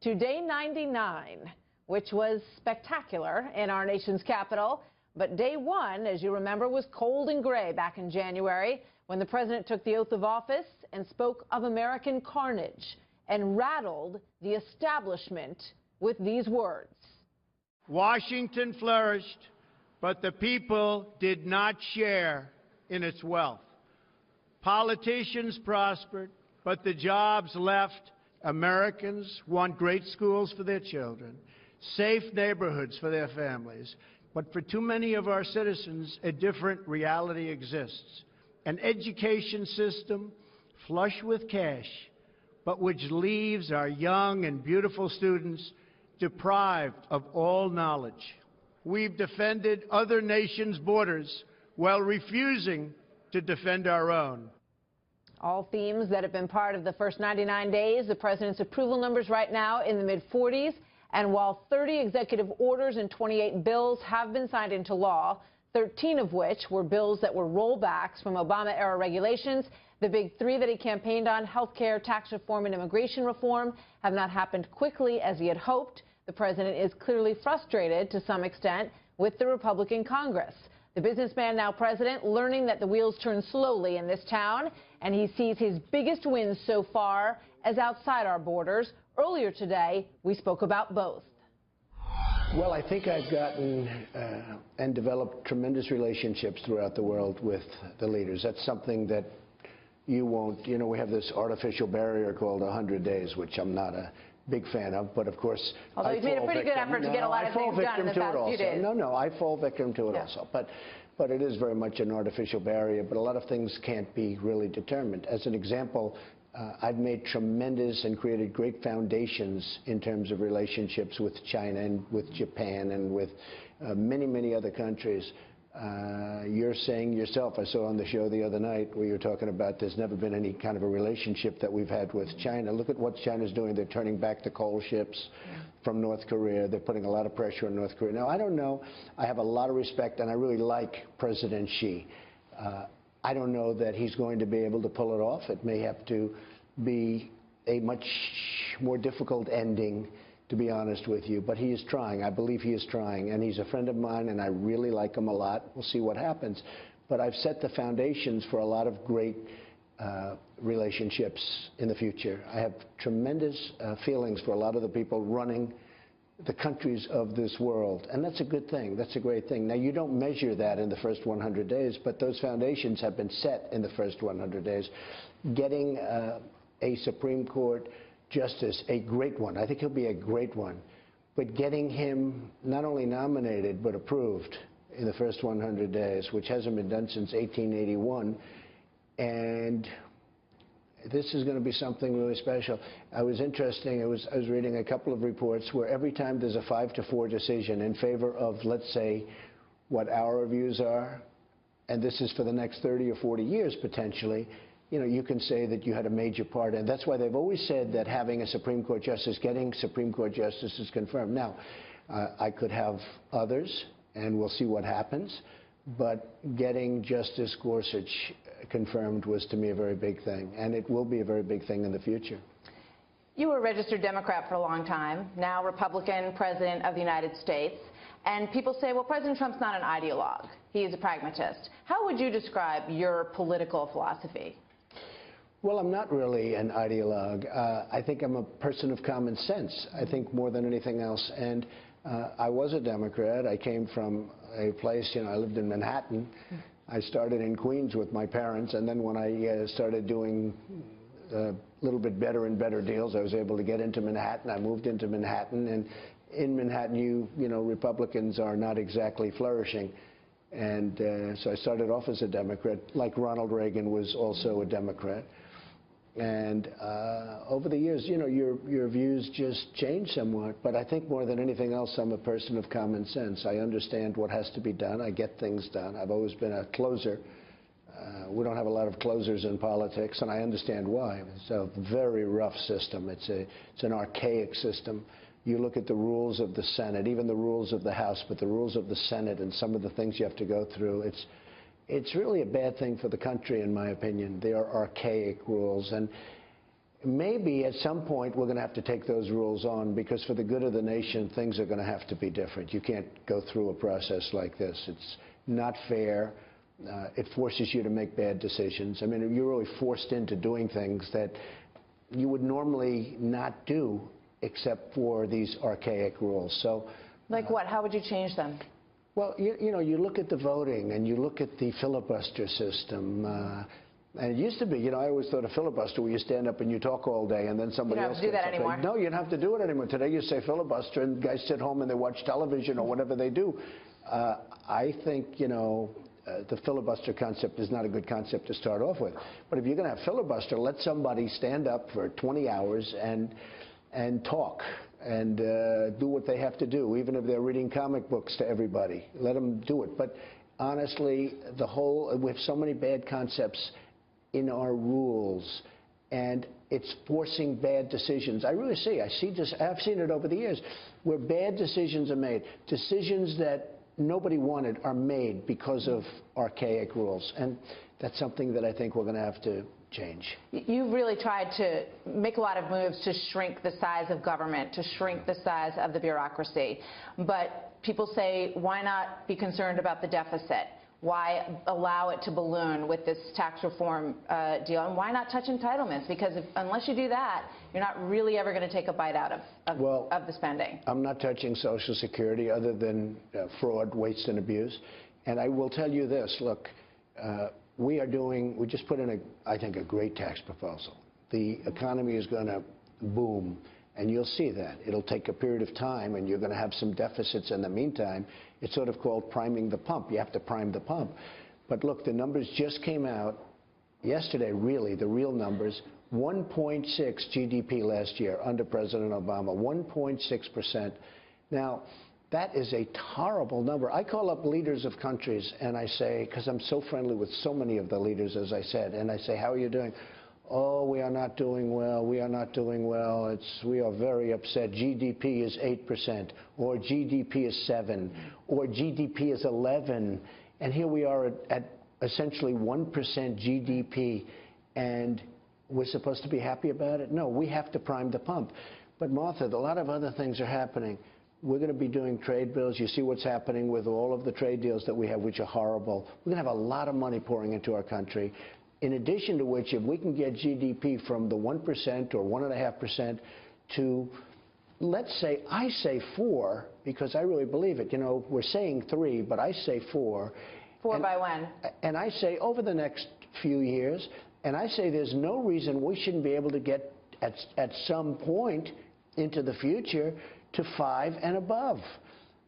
to day 99, which was spectacular in our nation's capital. But day one, as you remember, was cold and gray back in January when the president took the oath of office and spoke of American carnage and rattled the establishment with these words. Washington flourished, but the people did not share in its wealth. Politicians prospered, but the jobs left. Americans want great schools for their children, safe neighborhoods for their families. But for too many of our citizens, a different reality exists. An education system flush with cash, but which leaves our young and beautiful students deprived of all knowledge. We've defended other nations' borders while refusing to defend our own. All themes that have been part of the first 99 days. The president's approval numbers right now in the mid-40s. And while 30 executive orders and 28 bills have been signed into law, 13 of which were bills that were rollbacks from Obama-era regulations, the big three that he campaigned on, health care, tax reform, and immigration reform, have not happened quickly as he had hoped. The president is clearly frustrated to some extent with the Republican Congress. The businessman, now president, learning that the wheels turn slowly in this town, and he sees his biggest wins so far as outside our borders. Earlier today, we spoke about both. Well, I think I've gotten and developed tremendous relationships throughout the world with the leaders. That's something that you won't, you know, we have this artificial barrier called 100 days, which I'm not a big fan of, but of course, although you've made a pretty good effort to get a lot of things done in the past few days. No, I fall victim to it also. But it is very much an artificial barrier, but a lot of things can't be really determined. As an example, I've made tremendous and created great foundations in terms of relationships with China and with Japan and with many, many other countries. You're saying yourself, I saw on the show the other night where you're talking about there's never been any kind of a relationship that we've had with China. Look at what China's doing. They're turning back the coal ships from North Korea. They're putting a lot of pressure on North Korea. Now, I don't know. I have a lot of respect, and I really like President Xi. I don't know that he's going to be able to pull it off. It may have to be a much more difficult ending, to be honest with you. But he is trying. I believe he is trying. And he's a friend of mine, and I really like him a lot. We'll see what happens. But I've set the foundations for a lot of great relationships in the future. I have tremendous feelings for a lot of the people running the countries of this world. And that's a good thing. That's a great thing. Now, you don't measure that in the first 100 days, but those foundations have been set in the first 100 days. Getting a Supreme Court justice, a great one. I think he'll be a great one. But getting him not only nominated, but approved in the first 100 days, which hasn't been done since 1881. And this is going to be something really special. I was reading a couple of reports where every time there's a 5-4 decision in favor of, let's say, what our views are, and this is for the next 30 or 40 years potentially, you know, you can say that you had a major part. And that's why they've always said that having a Supreme Court justice, getting Supreme Court justices confirmed. Now, I could have others, and we'll see what happens. But getting Justice Gorsuch confirmed was, to me, a very big thing. And it will be a very big thing in the future. You were a registered Democrat for a long time, now Republican President of the United States. And people say, well, President Trump's not an ideologue. He's a pragmatist. How would you describe your political philosophy? Well, I'm not really an ideologue. I think I'm a person of common sense, I think, more than anything else. And I was a Democrat. I came from a place, you know, I lived in Manhattan. I started in Queens with my parents, and then when I started doing a little bit better and better deals, I was able to get into Manhattan. I moved into Manhattan, and in Manhattan, you know, Republicans are not exactly flourishing. And so I started off as a Democrat, like Ronald Reagan was also a Democrat. And over the years, you know, your views just change somewhat. But I think more than anything else, I'm a person of common sense. I understand what has to be done. I get things done. I've always been a closer. We don't have a lot of closers in politics, and I understand why. It's a very rough system. It's an archaic system. You look at the rules of the Senate, even the rules of the House, but the rules of the Senate and some of the things you have to go through, it's really a bad thing for the country, in my opinion. They are archaic rules. And maybe at some point we're going to have to take those rules on, because for the good of the nation, things are going to have to be different. You can't go through a process like this. It's not fair. It forces you to make bad decisions. I mean, you're really forced into doing things that you would normally not do except for these archaic rules. So, like what? How would you change them? Well, you know, you look at the voting and you look at the filibuster system. And it used to be, you know, I always thought a filibuster where you stand up and you talk all day and then somebody else You don't have to do that gets up. anymore. No, you don't have to do it anymore. Today you say filibuster and guys sit home and they watch television or whatever they do. I think, you know, the filibuster concept is not a good concept to start off with. But if you're going to have filibuster, let somebody stand up for 20 hours and talk and do what they have to do, even if they're reading comic books to everybody. Let them do it. But honestly, we have so many bad concepts in our rules, and it's forcing bad decisions. I really see. I've seen it over the years, where bad decisions are made. Decisions that nobody wanted are made because of archaic rules, and that's something that I think we're going to have to change. You've really tried to make a lot of moves to shrink the size of government, to shrink the size of the bureaucracy. But people say, why not be concerned about the deficit? Why allow it to balloon with this tax reform deal? And why not touch entitlements? Because unless you do that, you're not really ever going to take a bite out of the spending. I'm not touching Social Security other than fraud, waste, and abuse. And I will tell you this, look, we just put in, I think, a great tax proposal. The economy is going to boom, and you'll see that. It'll take a period of time, and you're going to have some deficits in the meantime. It's sort of called priming the pump. You have to prime the pump. But look, the numbers just came out yesterday, really, the real numbers. 1.6 GDP last year under President Obama, 1.6%. Now, that is a horrible number. I call up leaders of countries and I say, because I'm so friendly with so many of the leaders, as I said, and I say, how are you doing? Oh, we are not doing well. We are not doing well. We are very upset. GDP is 8%, or GDP is 7%, or GDP is 11%. And here we are at essentially 1% GDP, and we're supposed to be happy about it? No, we have to prime the pump. But, Martha, a lot of other things are happening. We're going to be doing trade bills. You see what's happening with all of the trade deals that we have, which are horrible. We're going to have a lot of money pouring into our country. In addition to which, if we can get GDP from the 1% or 1.5% to, let's say, I say 4, because I really believe it. You know, we're saying 3, but I say 4. 4 by when? And I say over the next few years, and I say there's no reason we shouldn't be able to get at some point into the future to 5 and above.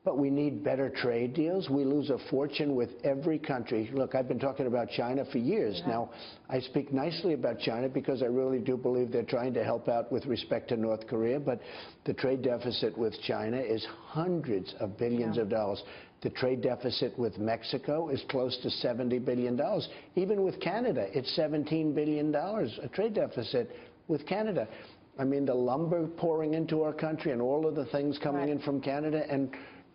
But we need better trade deals. We lose a fortune with every country. Look, I've been talking about China for years. Yeah. Now, I speak nicely about China because I really do believe they're trying to help out with respect to North Korea. But the trade deficit with China is hundreds of billions of dollars. The trade deficit with Mexico is close to $70 billion. Even with Canada, it's $17 billion, a trade deficit with Canada. I mean, the lumber pouring into our country and all of the things coming in from Canada, and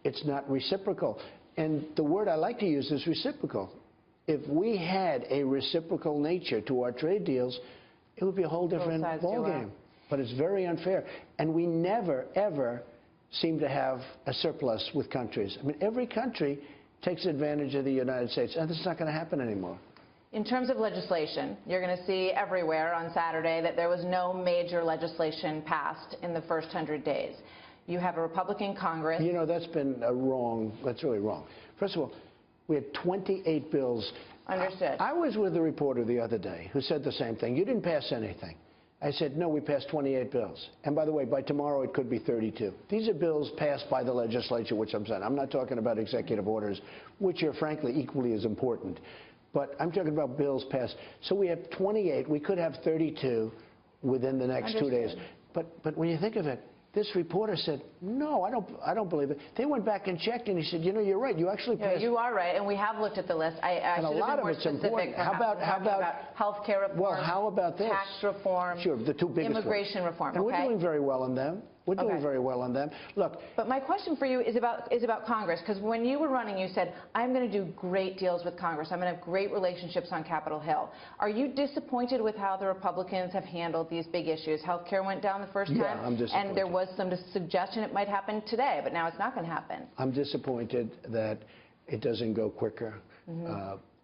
it's not reciprocal. And the word I like to use is reciprocal. If we had a reciprocal nature to our trade deals, it would be a whole different ballgame. But it's very unfair. And we never, ever seem to have a surplus with countries. I mean, every country takes advantage of the United States, and this is not going to happen anymore. In terms of legislation, you're going to see everywhere on Saturday that there was no major legislation passed in the first 100 days. You have a Republican Congress. You know, that's really wrong. First of all, we had 28 bills. Understood. I was with a reporter the other day who said the same thing. You didn't pass anything. I said, no, we passed 28 bills. And by the way, by tomorrow it could be 32. These are bills passed by the legislature, which I'm saying. I'm not talking about executive orders, which are frankly equally as important. But I'm talking about bills passed. So we have 28. We could have 32 within the next 2 days. But when you think of it, this reporter said, no, I don't believe it. They went back and checked, and he said, you know, you're right. You actually passed. You are right, and we have looked at the list. I should have been more specific. How about health care reform? Well, how about this? Tax reform. Sure, the two biggest immigration ones. reform. And we're doing very well in them. We're doing Okay. very well on them. Look, But my question for you is about Congress, because when you were running, you said, I'm going to do great deals with Congress. I'm going to have great relationships on Capitol Hill. Are you disappointed with how the Republicans have handled these big issues? Healthcare went down the first time. Yeah, I'm disappointed. And there was some suggestion it might happen today, but now it's not going to happen. I'm disappointed that it doesn't go quicker.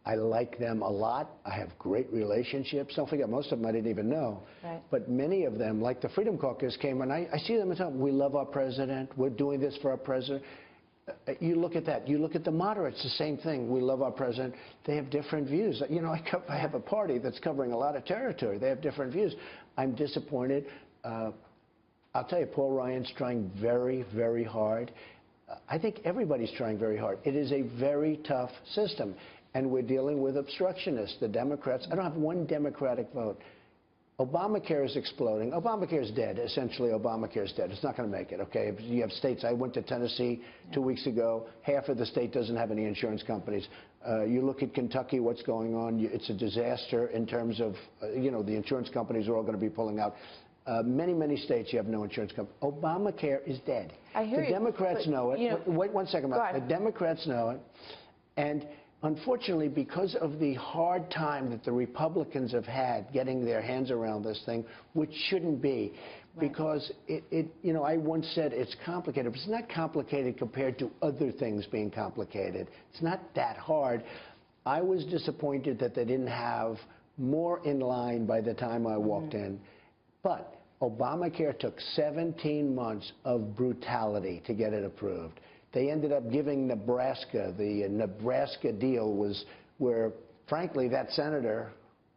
I like them a lot. I have great relationships. Don't forget, most of them I didn't even know. Right. But many of them, like the Freedom Caucus, came, and I see them and tell them, we love our president. We're doing this for our president. You look at that. You look at the moderates, the same thing. We love our president. They have different views. You know, I have a party that's covering a lot of territory. They have different views. I'm disappointed. I'll tell you, Paul Ryan's trying very, very hard. I think everybody's trying very hard. It is a very tough system. And we're dealing with obstructionists, the Democrats. I don't have one Democratic vote. Obamacare is exploding. Obamacare is dead. Essentially, Obamacare is dead. It's not going to make it, okay? You have states. I went to Tennessee 2 weeks ago. Half of the state doesn't have any insurance companies. You look at Kentucky, what's going on. It's a disaster in terms of, you know, the insurance companies are all going to be pulling out. Many, many states you have no insurance company. Obamacare is dead. I hear the you, Democrats know it. you know, Wait 1 second. go ahead. The Democrats know it. And unfortunately, because of the hard time that the Republicans have had getting their hands around this thing, which shouldn't be, because you know, I once said it's complicated, but it's not complicated compared to other things being complicated. It's not that hard. I was disappointed that they didn't have more in line by the time I walked in. But Obamacare took 17 months of brutality to get it approved. They ended up giving Nebraska, the Nebraska deal was where, frankly, that senator,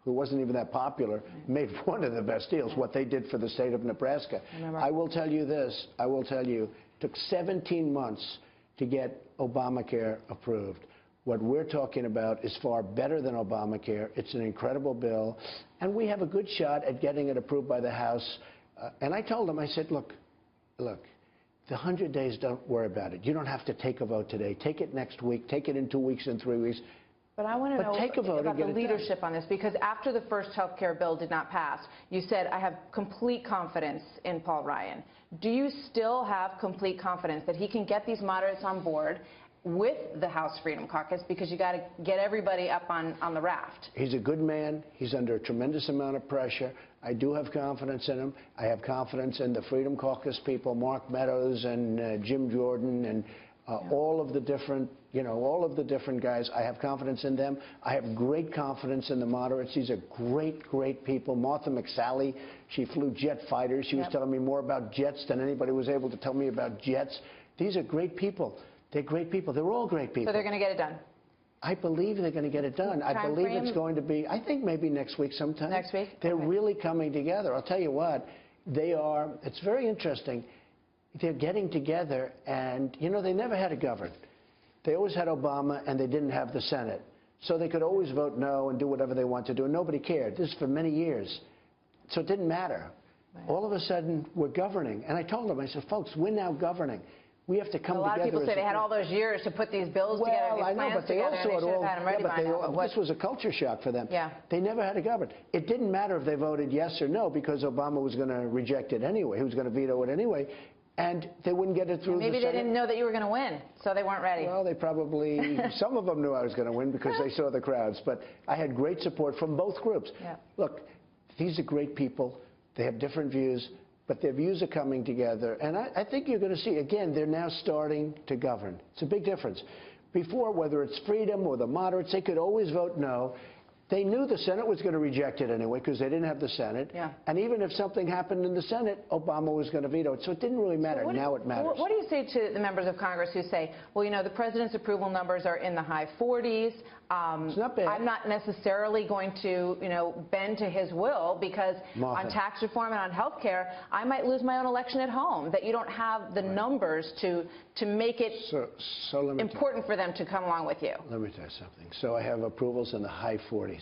who wasn't even that popular, made one of the best deals, what they did for the state of Nebraska. I will tell you this, I will tell you, it took 17 months to get Obamacare approved. What we're talking about is far better than Obamacare. It's an incredible bill, and we have a good shot at getting it approved by the House. And I told them, I said, look, the 100 days, don't worry about it. You don't have to take a vote today. Take it next week. Take it in 2 weeks and 3 weeks. But I want to know take a vote about and the get it done. leadership on this, because after the first health care bill did not pass, you said, I have complete confidence in Paul Ryan. Do you still have complete confidence that he can get these moderates on board with the House Freedom Caucus, because you got to get everybody up on the raft? He's a good man. He's under a tremendous amount of pressure. I do have confidence in him. I have confidence in the Freedom Caucus people, Mark Meadows and Jim Jordan and all of the different, you know, all of the different guys. I have confidence in them. I have great confidence in the moderates. These are great, great people. Martha McSally, she flew jet fighters. She was telling me more about jets than anybody was able to tell me about jets. These are great people. They're great people. They're all great people. So they're going to get it done? I believe they're going to get it done. I believe it's going to be, I think maybe next week sometime. Next week? They're really coming together. I'll tell you what, they are, it's very interesting. They're getting together, and, you know, they never had to govern. They always had Obama, and they didn't have the Senate. So they could always vote no and do whatever they want to do, and nobody cared. This is for many years. So it didn't matter. Right. All of a sudden, we're governing. And I told them, I said, folks, we're now governing. We have to come together. A lot of people say they had all those years to put these bills together, these plans together, and they should have had them ready by now. This was a culture shock for them. Yeah. They never had to govern. It didn't matter if they voted yes or no, because Obama was going to reject it anyway. He was going to veto it anyway. And they wouldn't get it through the Senate. Maybe they didn't know that you were going to win, so they weren't ready. Well, they probably, some of them knew I was going to win because they saw the crowds. But I had great support from both groups. Yeah. Look, these are great people. They have different views, but their views are coming together. And I think you're going to see, again, they're now starting to govern. It's a big difference. Before, whether it's Freedom or the moderates, they could always vote no. They knew the Senate was going to reject it anyway because they didn't have the Senate. Yeah. And even if something happened in the Senate, Obama was going to veto it. So it didn't really matter. Now it matters. What do you say to the members of Congress who say, well, you know, the president's approval numbers are in the high 40s. It's not bad. I'm not necessarily going to, you know, bend to his will because on tax reform and on health care, I might lose my own election at home, that you don't have the numbers to make it important for them to come along with you. Let me tell you something. So I have approvals in the high 40s.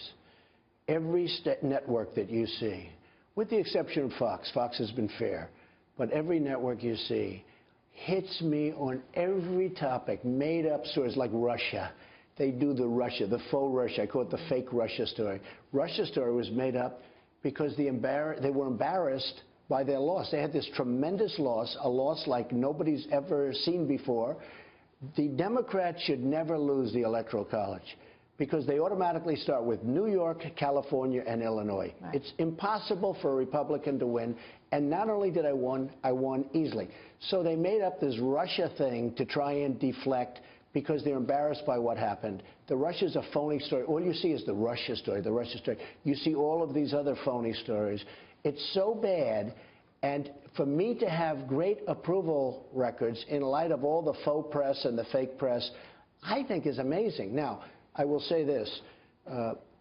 Every network that you see, with the exception of Fox, Fox has been fair, but every network you see hits me on every topic, made up stories like Russia. They do the Russia, the faux Russia. I call it the fake Russia story. Russia story was made up because they were embarrassed by their loss. They had this tremendous loss, a loss like nobody's ever seen before. The Democrats should never lose the Electoral College because they automatically start with New York, California, and Illinois. Right. It's impossible for a Republican to win. And not only did I won easily. So they made up this Russia thing to try and deflect because they're embarrassed by what happened. The Russia's a phony story. All you see is the Russia story, the Russia story. You see all of these other phony stories. It's so bad. And for me to have great approval records in light of all the faux press and the fake press, I think is amazing. Now, I will say this.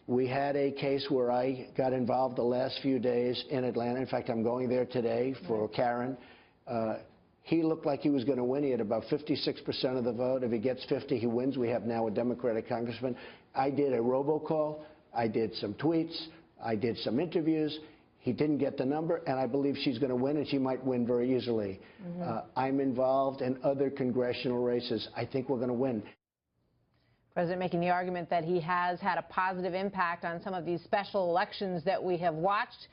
We had a case where I got involved the last few days in Atlanta. In fact, I'm going there today for Karen. He looked like he was going to win. He had about 56% of the vote. If he gets 50, he wins. We have now a Democratic congressman. I did a robocall. I did some tweets. I did some interviews. He didn't get the number, and I believe she's going to win, and she might win very easily. I'm involved in other congressional races. I think we're going to win. President making the argument that he has had a positive impact on some of these special elections that we have watched.